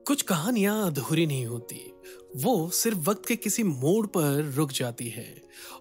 कुछ कहानियां अधूरी नहीं होती। वो सिर्फ वक्त के किसी मोड़ पर रुक जाती है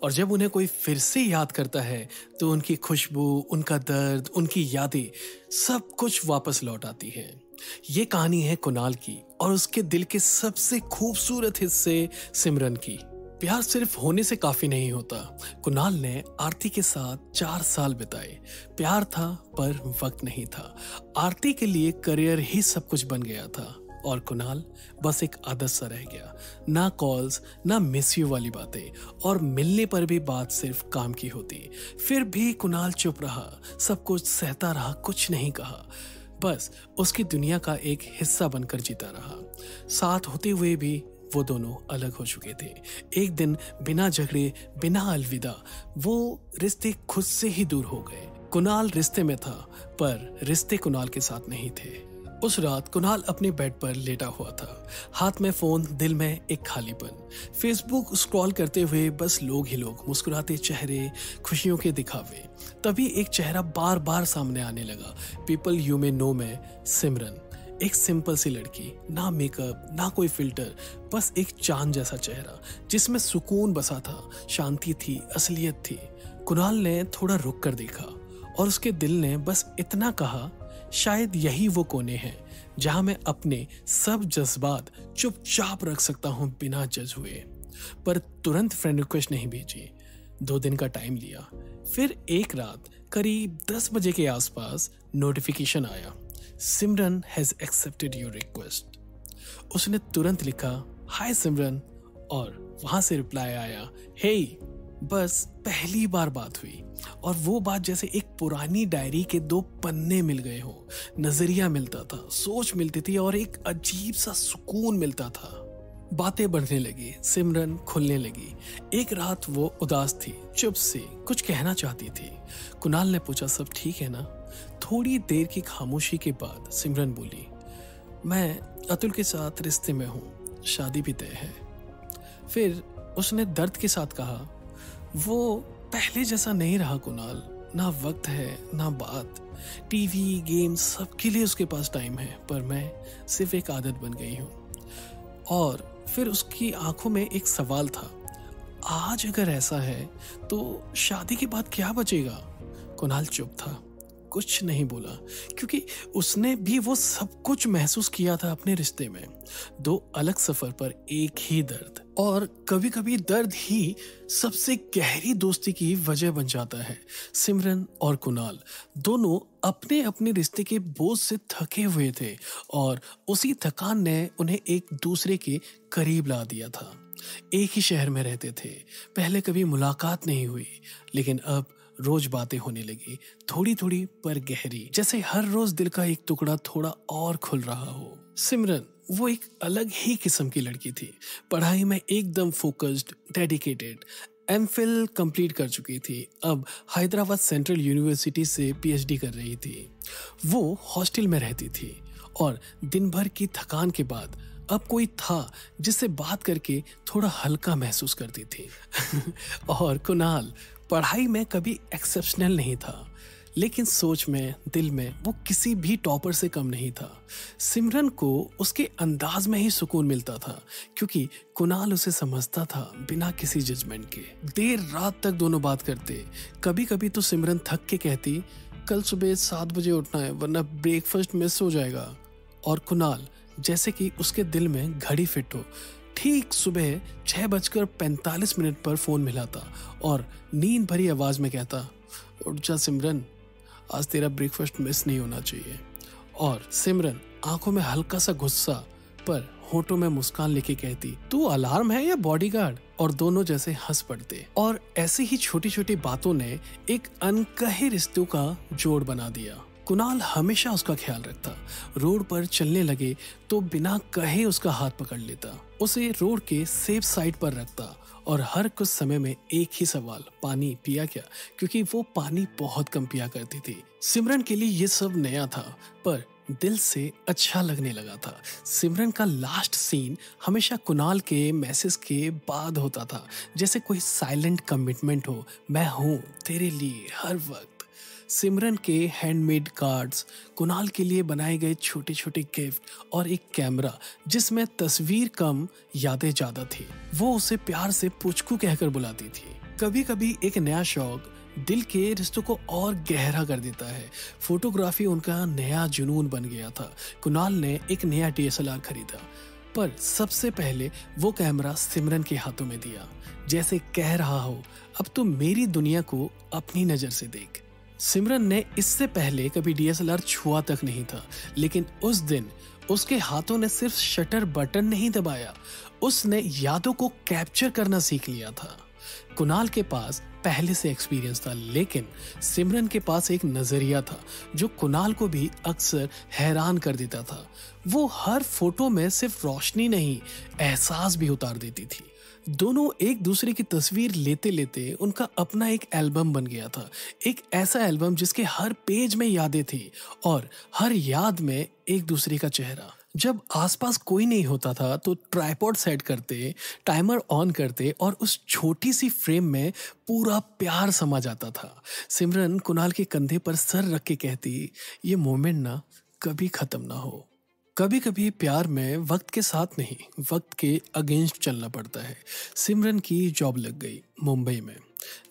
और जब उन्हें कोई फिर से याद करता है तो उनकी खुशबू, उनका दर्द, उनकी यादें सब कुछ वापस लौट आती है। ये कहानी है कुणाल की और उसके दिल के सबसे खूबसूरत हिस्से सिमरन की। प्यार सिर्फ होने से काफी नहीं होता। कुणाल ने आरती के साथ 4 साल बिताए। प्यार था पर वक्त नहीं था। आरती के लिए करियर ही सब कुछ बन गया था और कुणाल बस एक आदत सा रह गया। ना कॉल्स, ना मिस यू वाली बातें, और मिलने पर भी बात सिर्फ काम की होती। फिर भी कुणाल चुप रहा, सब कुछ सहता रहा, कुछ नहीं कहा। बस उसकी दुनिया का एक हिस्सा बनकर जीता रहा। साथ होते हुए भी वो दोनों अलग हो चुके थे। एक दिन बिना झगड़े, बिना अलविदा, वो रिश्ते खुद से ही दूर हो गए। कुणाल रिश्ते में था पर रिश्ते कुणाल के साथ नहीं थे। उस रात कुणाल अपने बेड पर लेटा हुआ था, हाथ में फोन, दिल में एक खालीपन। फेसबुक स्क्रॉल करते हुए बस लोग ही लोग, मुस्कुराते चेहरे, खुशियों के दिखावे। तभी एक चेहरा बार बार सामने आने लगा। पीपल यू मे नो में सिमरन, एक सिंपल सी लड़की, ना मेकअप, ना कोई फिल्टर, बस एक चांद जैसा चेहरा जिसमें सुकून बसा था, शांति थी, असलियत थी। कुणाल ने थोड़ा रुक कर देखा और उसके दिल ने बस इतना कहा, शायद यही वो कोने हैं जहां मैं अपने सब जज्बात चुपचाप रख सकता हूं बिना जज हुए। पर तुरंत फ्रेंड रिक्वेस्ट नहीं भेजी। 2 दिन का टाइम लिया। फिर एक रात करीब 10 बजे के आसपास नोटिफिकेशन आया, सिमरन हैज एक्सेप्टेड योर रिक्वेस्ट। उसने तुरंत लिखा, हाय सिमरन, और वहां से रिप्लाई आया, हे। बस पहली बार बात हुई और वो बात जैसे एक पुरानी डायरी के 2 पन्ने मिल गए हो। नजरिया मिलता था, सोच मिलती थी और एक अजीब सा सुकून मिलता था। बातें बढ़ने लगी, सिमरन खुलने लगी। एक रात वो उदास थी, चुप से कुछ कहना चाहती थी। कुणाल ने पूछा, सब ठीक है ना? थोड़ी देर की खामोशी के बाद सिमरन बोली, मैं अतुल के साथ रिश्ते में हूँ, शादी भी तय है। फिर उसने दर्द के साथ कहा, वो पहले जैसा नहीं रहा कुणाल, ना वक्त है ना बात। टीवी, गेम, सबके लिए उसके पास टाइम है, पर मैं सिर्फ एक आदत बन गई हूँ। और फिर उसकी आंखों में एक सवाल था, आज अगर ऐसा है तो शादी के बाद क्या बचेगा? कुणाल चुप था, कुछ नहीं बोला, क्योंकि उसने भी वो सब कुछ महसूस किया था अपने रिश्ते में। 2 अलग सफर पर एक ही दर्द, और कभी कभी दर्द ही सबसे गहरी दोस्ती की वजह बन जाता है। सिमरन और कुणाल दोनों अपने अपने रिश्ते के बोझ से थके हुए थे और उसी थकान ने उन्हें एक दूसरे के करीब ला दिया था। एक ही शहर में रहते थे, पहले कभी मुलाकात नहीं हुई, लेकिन अब रोज बातें होने लगी, थोड़ी थोड़ी पर गहरी, जैसे हर रोज दिल का एक टुकड़ा थोड़ा और खुल रहा हो। सिमरन वो एक अलग ही किस्म की लड़की थी। पढ़ाई में एकदम फोकस्ड, डेडिकेटेड, एमफिल कंप्लीट कर चुकी थी। अब हैदराबाद सेंट्रल यूनिवर्सिटी से पीएचडी कर रही थी। वो हॉस्टल में रहती थी और दिन भर की थकान के बाद अब कोई था जिससे बात करके थोड़ा हल्का महसूस करती थी। और कुणाल पढ़ाई में कभी एक्सेप्शनल नहीं था, लेकिन सोच में, दिल में वो किसी भी टॉपर से कम नहीं था। सिमरन को उसके अंदाज में ही सुकून मिलता था, क्योंकि कुणाल उसे समझता था बिना किसी जजमेंट के। देर रात तक दोनों बात करते। कभी कभी तो सिमरन थक के कहती, कल सुबह 7 बजे उठना है वरना ब्रेकफास्ट मिस हो जाएगा। और कुणाल जैसे कि उसके दिल में घड़ी फिट हो, ठीक सुबह 6:45 पर फोन मिलाता और नींद भरी आवाज में कहता, उठ जा सिमरन, आज तेरा ब्रेकफास्ट मिस नहीं होना चाहिए। और सिमरन आंखों में हल्का सा गुस्सा पर होठों में मुस्कान लेके कहती, तू अलार्म है या बॉडीगार्ड? और दोनों जैसे हंस पड़ते। और ऐसी ही छोटी छोटी बातों ने एक अनकहे रिश्तों का जोड़ बना दिया। कुणाल हमेशा उसका ख्याल रखता। रोड पर चलने लगे तो बिना कहे उसका हाथ पकड़ लेता, उसे रोड के सेफ साइड पर रखता और हर कुछ समय में एक ही सवाल, पानी पिया क्या? क्योंकि वो पानी बहुत कम पिया करती थी। सिमरन के लिए ये सब नया था पर दिल से अच्छा लगने लगा था। सिमरन का लास्ट सीन हमेशा कुणाल के मैसेज के बाद होता था, जैसे कोई साइलेंट कमिटमेंट हो, मैं हूँ तेरे लिए हर वक्त। सिमरन के हैंडमेड कार्ड्स, कुणाल के लिए बनाए गए छोटे छोटे गिफ्ट और एक कैमरा जिसमें तस्वीर कम यादें ज्यादा थी। वो उसे प्यार से पुचकू कहकर बुलाती थी। कभी कभी एक नया शौक दिल के रिश्तों को और गहरा कर देता है। फोटोग्राफी उनका नया जुनून बन गया था। कुणाल ने एक नया DSLR खरीदा, पर सबसे पहले वो कैमरा सिमरन के हाथों में दिया, जैसे कह रहा हो अब तो मेरी दुनिया को अपनी नजर से देख। सिमरन ने इससे पहले कभी DSLR छुआ तक नहीं था, लेकिन उस दिन उसके हाथों ने सिर्फ शटर बटन नहीं दबाया, उसने यादों को कैप्चर करना सीख लिया था। कुणाल के पास पहले से एक्सपीरियंस था, लेकिन सिमरन के पास एक नजरिया था जो कुणाल को भी अक्सर हैरान कर देता था। वो हर फोटो में सिर्फ रोशनी नहीं, एहसास भी उतार देती थी। दोनों एक दूसरे की तस्वीर लेते लेते उनका अपना एक एल्बम बन गया था। एक ऐसा एल्बम जिसके हर पेज में यादें थी और हर याद में एक दूसरे का चेहरा। जब आसपास कोई नहीं होता था तो ट्राइपॉड सेट करते, टाइमर ऑन करते और उस छोटी सी फ्रेम में पूरा प्यार समा जाता था। सिमरन कुणाल के कंधे पर सर रख के कहती, ये मोमेंट ना कभी खत्म ना हो। कभी कभी प्यार में वक्त के साथ नहीं, वक्त के अगेंस्ट चलना पड़ता है। सिमरन की जॉब लग गई मुंबई में।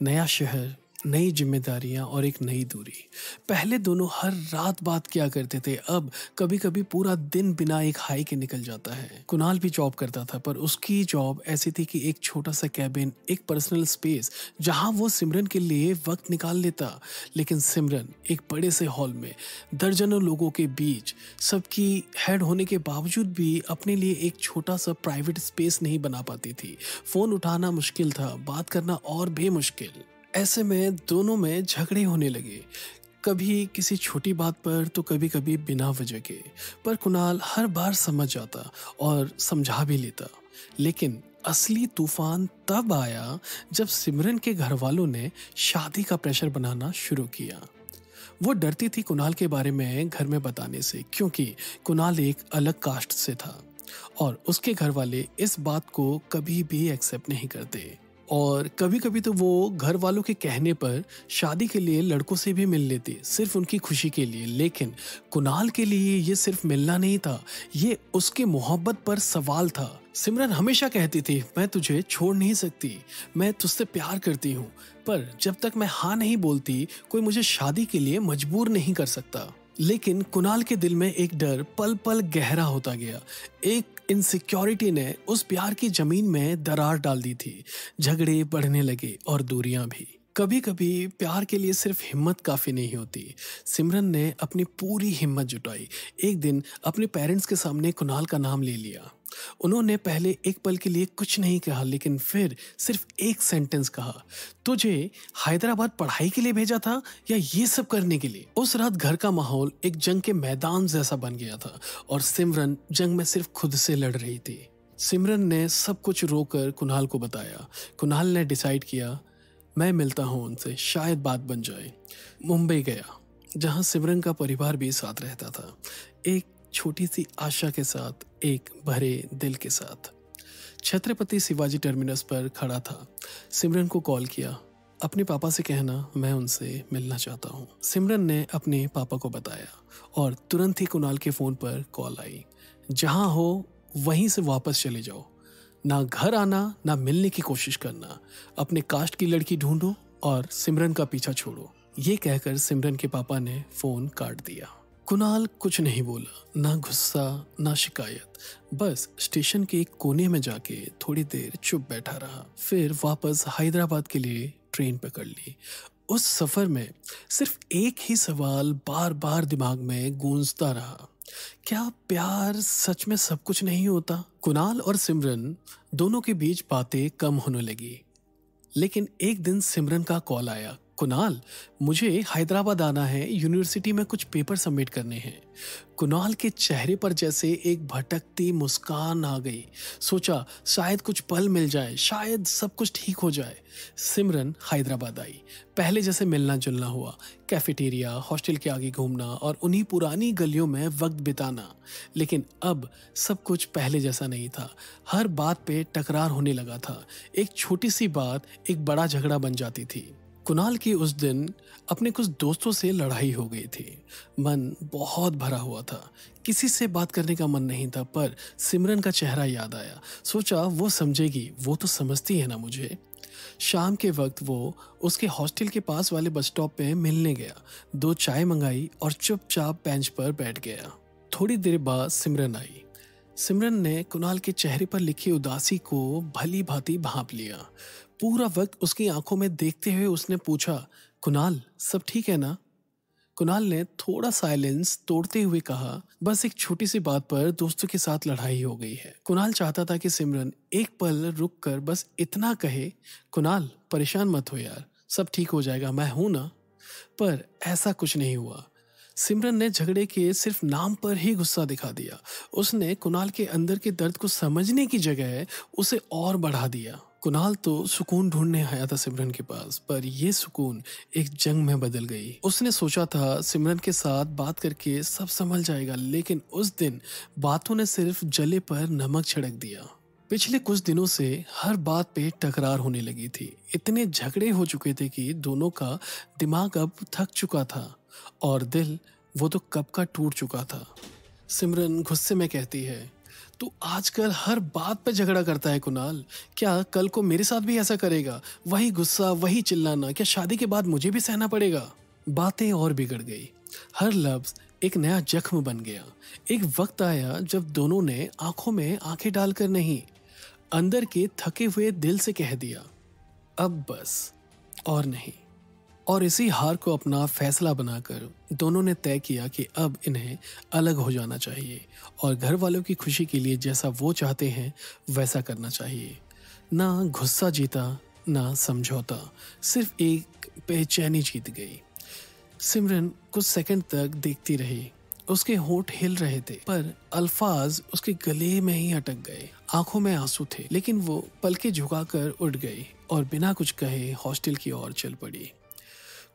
नया शहर, नई जिम्मेदारियां और एक नई दूरी। पहले दोनों हर रात बात किया करते थे, अब कभी कभी पूरा दिन बिना एक हाई के निकल जाता है। कुणाल भी जॉब करता था, पर उसकी जॉब ऐसी थी कि एक छोटा सा कैबिन, एक पर्सनल स्पेस जहां वो सिमरन के लिए वक्त निकाल लेता। लेकिन सिमरन एक बड़े से हॉल में दर्जनों लोगों के बीच सबकी हेड होने के बावजूद भी अपने लिए एक छोटा सा प्राइवेट स्पेस नहीं बना पाती थी। फोन उठाना मुश्किल था, बात करना और भी मुश्किल। ऐसे में दोनों में झगड़े होने लगे, कभी किसी छोटी बात पर तो कभी कभी बिना वजह के। पर कुणाल हर बार समझ जाता और समझा भी लेता। लेकिन असली तूफान तब आया जब सिमरन के घर वालों ने शादी का प्रेशर बनाना शुरू किया। वो डरती थी कुणाल के बारे में घर में बताने से, क्योंकि कुणाल एक अलग कास्ट से था और उसके घर वाले इस बात को कभी भी एक्सेप्ट नहीं करते। और कभी कभी तो वो घर वालों के कहने पर शादी के लिए लड़कों से भी मिल लेती, सिर्फ उनकी खुशी के लिए। लेकिन कुणाल के लिए ये सिर्फ मिलना नहीं था, ये उसकी मोहब्बत पर सवाल था। सिमरन हमेशा कहती थी, मैं तुझे छोड़ नहीं सकती, मैं तुझसे प्यार करती हूँ, पर जब तक मैं हाँ नहीं बोलती कोई मुझे शादी के लिए मजबूर नहीं कर सकता। लेकिन कुणाल के दिल में एक डर पल पल गहरा होता गया। एक इनसिक्योरिटी ने उस प्यार की जमीन में दरार डाल दी थी। झगड़े बढ़ने लगे और दूरियां भी। कभी कभी प्यार के लिए सिर्फ हिम्मत काफी नहीं होती। सिमरन ने अपनी पूरी हिम्मत जुटाई। एक दिन अपने पेरेंट्स के सामने कुणाल का नाम ले लिया। उन्होंने पहले एक पल के लिए कुछ नहीं कहा, लेकिन फिर सिर्फ एक सेंटेंस कहा, तुझे हैदराबाद पढ़ाई के लिए भेजा था या ये सब करने के लिए? उस रात घर का माहौल एक जंग के मैदान जैसा बन गया था और सिमरन जंग में सिर्फ खुद से लड़ रही थी। सिमरन ने सब कुछ रोकर कुणाल को बताया। कुणाल ने डिसाइड किया, मैं मिलता हूँ उनसे, शायद बात बन जाए। मुंबई गया, जहाँ सिमरन का परिवार भी साथ रहता था, एक छोटी सी आशा के साथ, एक भरे दिल के साथ। छत्रपति शिवाजी टर्मिनस पर खड़ा था। सिमरन को कॉल किया, अपने पापा से कहना मैं उनसे मिलना चाहता हूँ। सिमरन ने अपने पापा को बताया और तुरंत ही कुणाल के फोन पर कॉल आई, जहाँ हो वहीं से वापस चले जाओ, ना घर आना ना मिलने की कोशिश करना, अपने कास्ट की लड़की ढूंढो और सिमरन का पीछा छोड़ो। ये कहकर सिमरन के पापा ने फोन काट दिया। कुणाल कुछ नहीं बोला, ना गुस्सा ना शिकायत, बस स्टेशन के एक कोने में जाके थोड़ी देर चुप बैठा रहा। फिर वापस हैदराबाद के लिए ट्रेन पकड़ ली। उस सफर में सिर्फ एक ही सवाल बार बार दिमाग में गूंजता रहा, क्या प्यार सच में सब कुछ नहीं होता? कुणाल और सिमरन दोनों के बीच बातें कम होने लगी। लेकिन एक दिन सिमरन का कॉल आया, कुणाल मुझे हैदराबाद आना है, यूनिवर्सिटी में कुछ पेपर सबमिट करने हैं। कुणाल के चेहरे पर जैसे एक भटकती मुस्कान आ गई। सोचा शायद कुछ पल मिल जाए, शायद सब कुछ ठीक हो जाए। सिमरन हैदराबाद आई। पहले जैसे मिलना जुलना हुआ, कैफेटेरिया, हॉस्टल के आगे घूमना और उन्हीं पुरानी गलियों में वक्त बिताना। लेकिन अब सब कुछ पहले जैसा नहीं था। हर बात पे टकरार होने लगा था। एक छोटी सी बात एक बड़ा झगड़ा बन जाती थी। कुणाल की उस दिन अपने कुछ दोस्तों से लड़ाई हो गई थी। मन बहुत भरा हुआ था, किसी से बात करने का मन नहीं था, पर सिमरन का चेहरा याद आया। सोचा वो समझेगी, वो तो समझती है ना मुझे। शाम के वक्त वो उसके हॉस्टल के पास वाले बस स्टॉप पे मिलने गया। 2 चाय मंगाई और चुपचाप बेंच पर बैठ गया। थोड़ी देर बाद सिमरन आई। सिमरन ने कुणाल के चेहरे पर लिखी उदासी को भली भांति भांप लिया। पूरा वक्त उसकी आंखों में देखते हुए उसने पूछा, कुणाल सब ठीक है ना? कुणाल ने थोड़ा साइलेंस तोड़ते हुए कहा, बस एक छोटी सी बात पर दोस्तों के साथ लड़ाई हो गई है। कुणाल चाहता था कि सिमरन एक पल रुक कर बस इतना कहे, कुणाल परेशान मत हो यार, सब ठीक हो जाएगा, मैं हूं ना। पर ऐसा कुछ नहीं हुआ। सिमरन ने झगड़े के सिर्फ नाम पर ही गुस्सा दिखा दिया। उसने कुणाल के अंदर के दर्द को समझने की जगह उसे और बढ़ा दिया। कुणाल तो सुकून ढूंढने आया था सिमरन के पास, पर यह सुकून एक जंग में बदल गई। उसने सोचा था सिमरन के साथ बात करके सब संभल जाएगा, लेकिन उस दिन बातों ने सिर्फ जले पर नमक छिड़क दिया। पिछले कुछ दिनों से हर बात पे टकरार होने लगी थी। इतने झगड़े हो चुके थे कि दोनों का दिमाग अब थक चुका था और दिल वो तो कब का टूट चुका था। सिमरन गुस्से में कहती है, तू आजकल हर बात पे झगड़ा करता है कुणाल, क्या कल को मेरे साथ भी ऐसा करेगा? वही गुस्सा, वही चिल्लाना, क्या शादी के बाद मुझे भी सहना पड़ेगा? बातें और बिगड़ गई। हर लफ्ज एक नया जख्म बन गया। एक वक्त आया जब दोनों ने आंखों में आंखें डालकर नहीं, अंदर के थके हुए दिल से कह दिया, अब बस और नहीं। और इसी हार को अपना फैसला बनाकर दोनों ने तय किया कि अब इन्हें अलग हो जाना चाहिए और घर वालों की खुशी के लिए जैसा वो चाहते हैं वैसा करना चाहिए। ना गुस्सा जीता, ना समझौता, सिर्फ एक बेचैनी जीत गई। सिमरन कुछ सेकंड तक देखती रही। उसके होंठ हिल रहे थे, पर अल्फाज उसके गले में ही अटक गए। आंखों में आंसू थे, लेकिन वो पलके झुकाकर उठ गई और बिना कुछ कहे हॉस्टल की ओर चल पड़ी।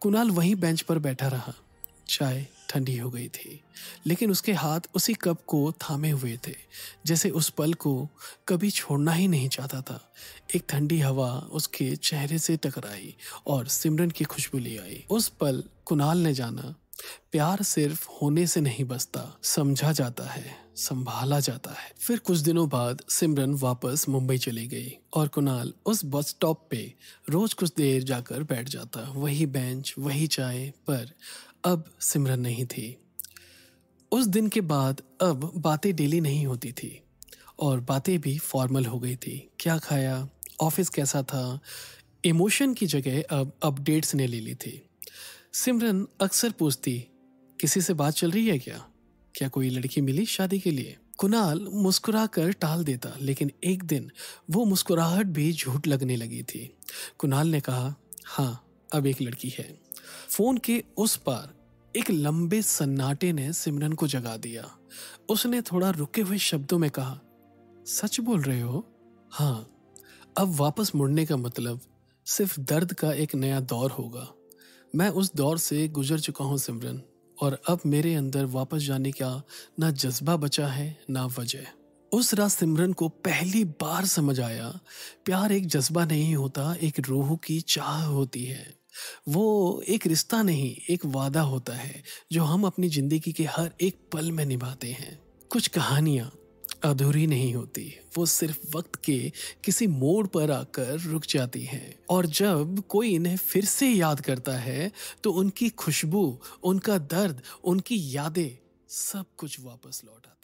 कुणाल वहीं बेंच पर बैठा रहा। चाय ठंडी हो गई थी, लेकिन उसके हाथ उसी कप को थामे हुए थे, जैसे उस पल को कभी छोड़ना ही नहीं चाहता था। एक ठंडी हवा उसके चेहरे से टकराई और सिमरन की खुशबू ले आई। उस पल कुणाल ने जाना, प्यार सिर्फ होने से नहीं बसता, समझा जाता है, संभाला जाता है। फिर कुछ दिनों बाद सिमरन वापस मुंबई चली गई और कुणाल उस बस स्टॉप पे रोज कुछ देर जाकर बैठ जाता। वही बेंच, वही चाय, पर अब सिमरन नहीं थी। उस दिन के बाद अब बातें डेली नहीं होती थी और बातें भी फॉर्मल हो गई थी। क्या खाया, ऑफिस कैसा था, इमोशन की जगह अब अपडेट्स ने ले ली थी। सिमरन अक्सर पूछती, किसी से बात चल रही है क्या? क्या कोई लड़की मिली शादी के लिए? कुणाल मुस्कुराकर टाल देता, लेकिन एक दिन वो मुस्कुराहट भी झूठ लगने लगी थी। कुणाल ने कहा, हाँ अब एक लड़की है। फोन के उस पार एक लंबे सन्नाटे ने सिमरन को जगा दिया। उसने थोड़ा रुके हुए शब्दों में कहा, सच बोल रहे हो? हाँ, अब वापस मुड़ने का मतलब सिर्फ दर्द का एक नया दौर होगा। मैं उस दौर से गुजर चुका हूँ सिमरन, और अब मेरे अंदर वापस जाने का ना जज्बा बचा है ना वजह। उस रात सिमरन को पहली बार समझ आया, प्यार एक जज्बा नहीं होता, एक रूह की चाह होती है। वो एक रिश्ता नहीं, एक वादा होता है जो हम अपनी जिंदगी के हर एक पल में निभाते हैं। कुछ कहानियां अधूरी नहीं होती, वो सिर्फ वक्त के किसी मोड़ पर आकर रुक जाती हैं, और जब कोई इन्हें फिर से याद करता है तो उनकी खुशबू, उनका दर्द, उनकी यादें, सब कुछ वापस लौट आता है।